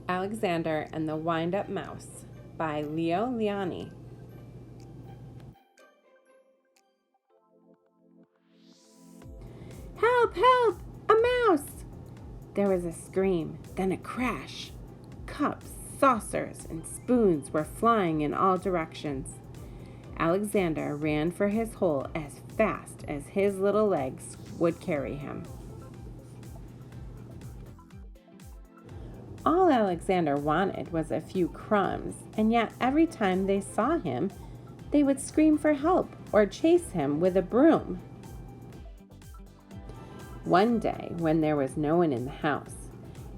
Alexander and the Wind-Up Mouse by Lionni. Help! Help! A mouse! There was a scream, then a crash. Cups, saucers, and spoons were flying in all directions. Alexander ran for his hole as fast as his little legs would carry him. All Alexander wanted was a few crumbs, and yet every time they saw him, they would scream for help or chase him with a broom. One day, when there was no one in the house,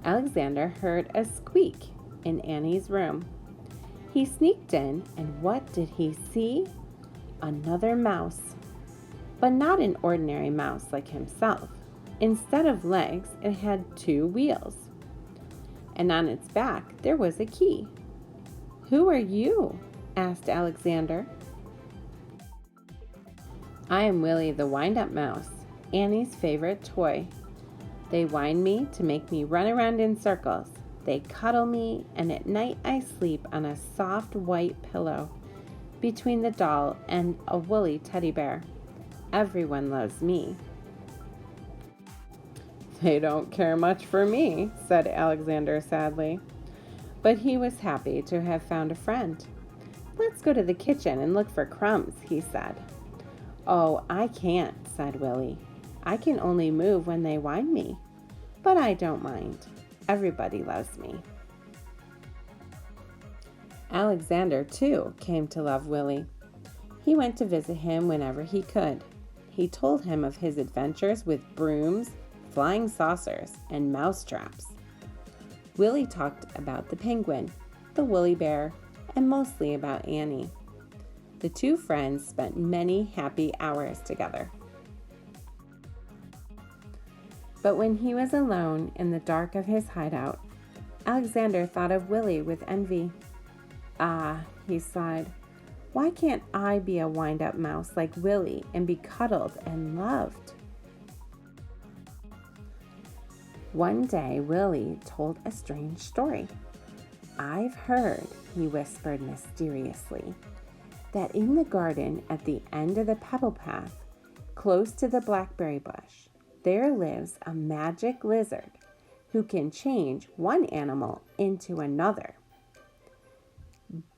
Alexander heard a squeak in Annie's room. He sneaked in, and what did he see? Another mouse. But not an ordinary mouse like himself. Instead of legs, it had 2 wheels. And on its back there was a key. "Who are you?" asked Alexander. "I am Willie the Wind-Up Mouse, Annie's favorite toy. They wind me to make me run around in circles. They cuddle me, and at night I sleep on a soft white pillow between the doll and a woolly teddy bear. Everyone loves me." "They don't care much for me," said Alexander sadly. But he was happy to have found a friend. "Let's go to the kitchen and look for crumbs," he said. "Oh, I can't," said Willie. "I can only move when they wind me. But I don't mind. Everybody loves me." Alexander, too, came to love Willie. He went to visit him whenever he could. He told him of his adventures with brooms, flying saucers, and mouse traps. Willie talked about the penguin, the woolly bear, and mostly about Annie. The 2 friends spent many happy hours together. But when he was alone in the dark of his hideout, Alexander thought of Willie with envy. "Ah," he sighed, "why can't I be a wind-up mouse like Willie and be cuddled and loved?" One day, Willie told a strange story. "I've heard," he whispered mysteriously, "that in the garden at the end of the pebble path, close to the blackberry bush, there lives a magic lizard who can change one animal into another."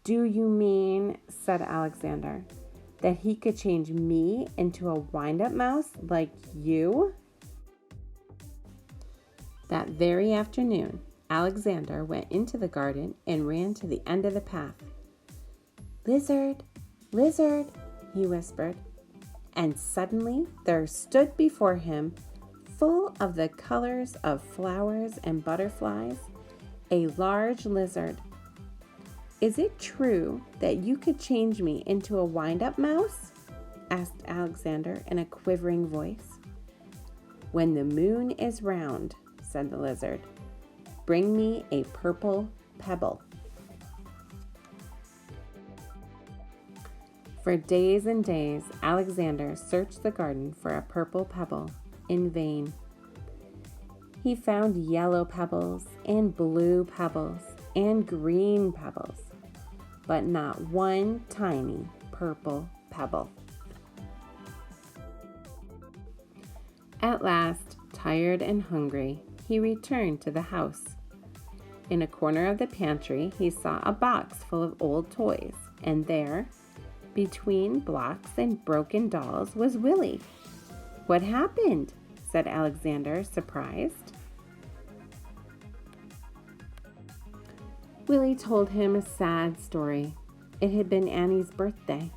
"Do you mean," said Alexander, "that he could change me into a wind-up mouse like you?" That very afternoon, Alexander went into the garden and ran to the end of the path. "Lizard, lizard," he whispered, and suddenly there stood before him, full of the colors of flowers and butterflies, a large lizard. "Is it true that you could change me into a wind-up mouse?" asked Alexander in a quivering voice. "When the moon is round," said the lizard, "bring me a purple pebble." For days and days, Alexander searched the garden for a purple pebble, in vain. He found yellow pebbles and blue pebbles and green pebbles, but not one tiny purple pebble. At last, tired and hungry, he returned to the house. In a corner of the pantry, he saw a box full of old toys, and there, between blocks and broken dolls, was Willie. "What happened?" said Alexander, surprised. Willie told him a sad story. It had been Annie's birthday.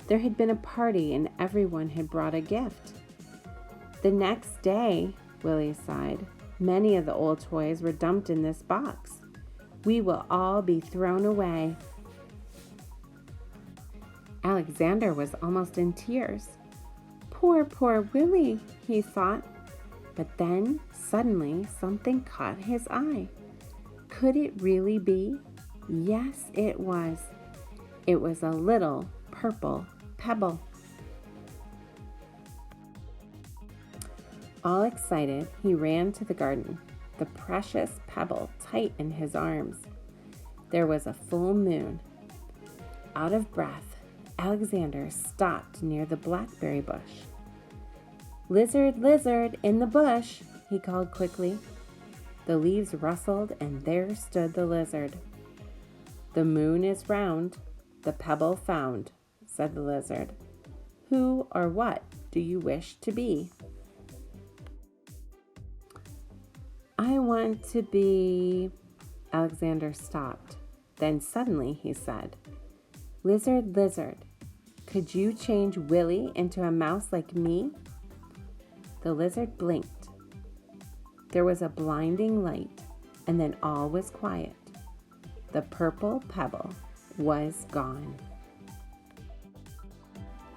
There had been a party and everyone had brought a gift. "The next day," Willie sighed, "many of the old toys were dumped in this box. We will all be thrown away." Alexander was almost in tears. Poor Willie," he thought. But then, suddenly, something caught his eye. Could it really be? Yes, it was. It was a little purple pebble. All excited, he ran to the garden. the precious pebble tight in his arms. There was a full moon. Out of breath, Alexander stopped near the blackberry bush. "Lizard, lizard, in the bush," he called quickly. The leaves rustled, and there stood the lizard. "The moon is round, the pebble found," said the lizard. "Who or what do you wish to be?" "I want to be—" Alexander stopped. Then suddenly he said, "Lizard, lizard, could you change Willie into a mouse like me?" The lizard blinked. There was a blinding light, and then all was quiet. The purple pebble was gone.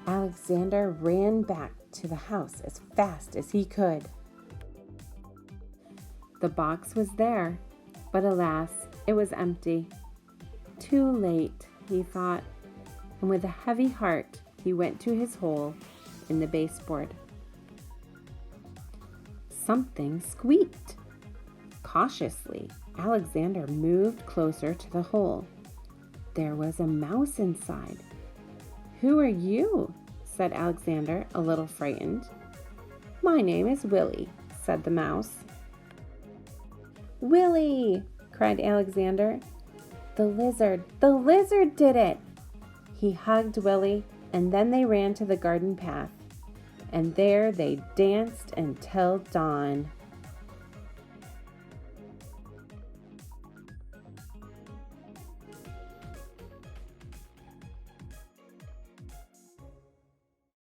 Alexander ran back to the house as fast as he could. The box was there, but alas, it was empty. Too late, he thought, and with a heavy heart, he went to his hole in the baseboard. Something squeaked. Cautiously, Alexander moved closer to the hole. There was a mouse inside. "Who are you?" said Alexander, a little frightened. "My name is Willie," said the mouse. "Willie!" cried Alexander. The lizard did it!" He hugged Willie, and then they ran to the garden path. And there they danced until dawn.